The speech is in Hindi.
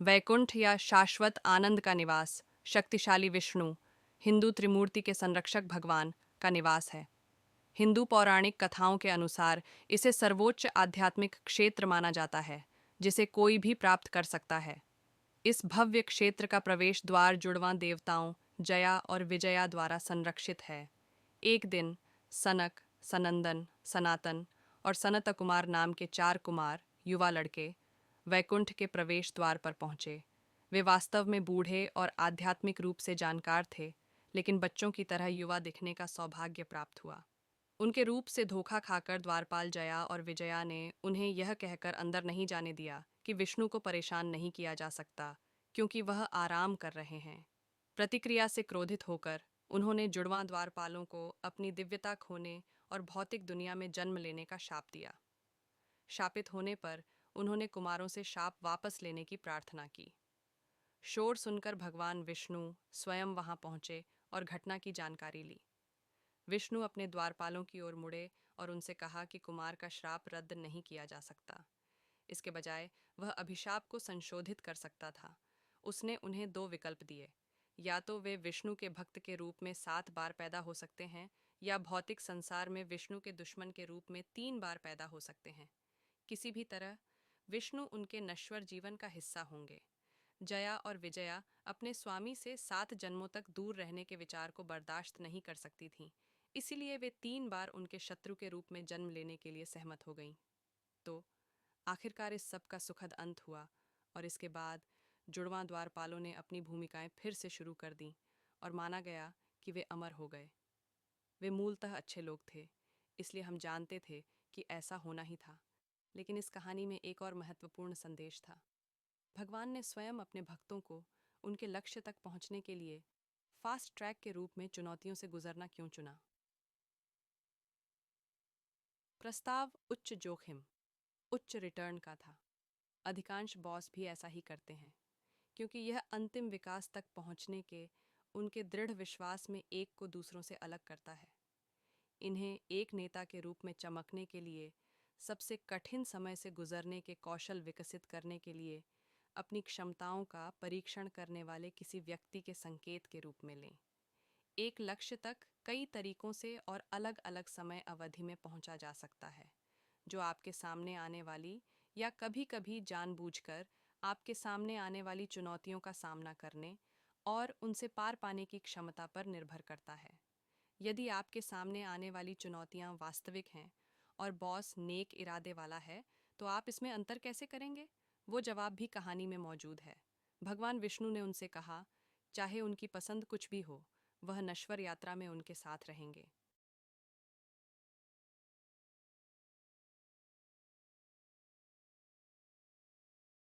वैकुंठ या शाश्वत आनंद का निवास शक्तिशाली विष्णु, हिंदू त्रिमूर्ति के संरक्षक भगवान का निवास है। हिंदू पौराणिक कथाओं के अनुसार इसे सर्वोच्च आध्यात्मिक क्षेत्र माना जाता है, जिसे कोई भी प्राप्त कर सकता है। इस भव्य क्षेत्र का प्रवेश द्वार जुड़वां देवताओं जया और विजया द्वारा संरक्षित है। एक दिन सनक, सनंदन, सनातन और सनत कुमार नाम के 4 कुमार युवा लड़के वैकुंठ के प्रवेश द्वार पर पहुंचे। वे वास्तव में बूढ़े और आध्यात्मिक रूप से जानकार थे, लेकिन बच्चों की तरह युवा दिखने का सौभाग्य प्राप्त हुआ। उनके रूप से धोखा खाकर द्वारपाल जया और विजया ने उन्हें यह कहकर अंदर नहीं जाने दिया कि विष्णु को परेशान नहीं किया जा सकता, क्योंकि वह आराम कर रहे हैं। प्रतिक्रिया से क्रोधित होकर उन्होंने जुड़वां द्वारपालों को अपनी दिव्यता खोने और भौतिक दुनिया में जन्म लेने का शाप दिया। शापित होने पर उन्होंने कुमारों से शाप वापस लेने की प्रार्थना की। शोर सुनकर भगवान विष्णु स्वयं वहां पहुंचे और घटना की जानकारी ली। विष्णु अपने द्वारपालों की ओर मुड़े और उनसे कहा कि कुमार का श्राप रद्द नहीं किया जा सकता। इसके बजाय वह अभिशाप को संशोधित कर सकता था। उसने उन्हें 2 विकल्प दिए। या तो वे विष्णु के भक्त के रूप में 7 बार पैदा हो सकते हैं, या भौतिक संसार में विष्णु के दुश्मन के रूप में 3 बार पैदा हो सकते हैं। किसी भी तरह विष्णु उनके नश्वर जीवन का हिस्सा होंगे। जया और विजया अपने स्वामी से 7 जन्मों तक दूर रहने के विचार को बर्दाश्त नहीं कर सकती थीं, इसीलिए वे 3 बार उनके शत्रु के रूप में जन्म लेने के लिए सहमत हो गईं। तो आखिरकार इस सब का सुखद अंत हुआ, और इसके बाद जुड़वां द्वारपालों ने अपनी भूमिकाएं फिर से शुरू कर दीं और माना गया कि वे अमर हो गए। वे मूलतः अच्छे लोग थे, इसलिए हम जानते थे कि ऐसा होना ही था। लेकिन इस कहानी में एक और महत्वपूर्ण संदेश था। भगवान ने स्वयं अपने भक्तों को उनके लक्ष्य तक पहुंचने के लिए फास्ट ट्रैक के रूप में चुनौतियों से गुजरना क्यों चुना? प्रस्ताव उच्च जोखिम, उच्च रिटर्न का था। अधिकांश बॉस भी ऐसा ही करते हैं, क्योंकि यह अंतिम विकास तक पहुंचने के उनके दृढ़ विश्वास में एक को दूसरों से अलग करता है। इन्हें एक नेता के रूप में चमकने के लिए सबसे कठिन समय से गुजरने के कौशल विकसित करने के लिए अपनी क्षमताओं का परीक्षण करने वाले किसी व्यक्ति के संकेत के रूप में लें। एक लक्ष्य तक कई तरीकों से और अलग अलग समय अवधि में पहुंचा जा सकता है, जो आपके सामने आने वाली या कभी-कभी जानबूझकर आपके सामने आने वाली चुनौतियों का सामना करने और उनसे पार पाने की क्षमता पर निर्भर करता है। यदि आपके सामने आने वाली चुनौतियां वास्तविक हैं और बॉस नेक इरादे वाला है, तो आप इसमें अंतर कैसे करेंगे? वो जवाब भी कहानी में मौजूद है। भगवान विष्णु ने उनसे कहा, चाहे उनकी पसंद कुछ भी हो, वह नश्वर यात्रा में उनके साथ रहेंगे।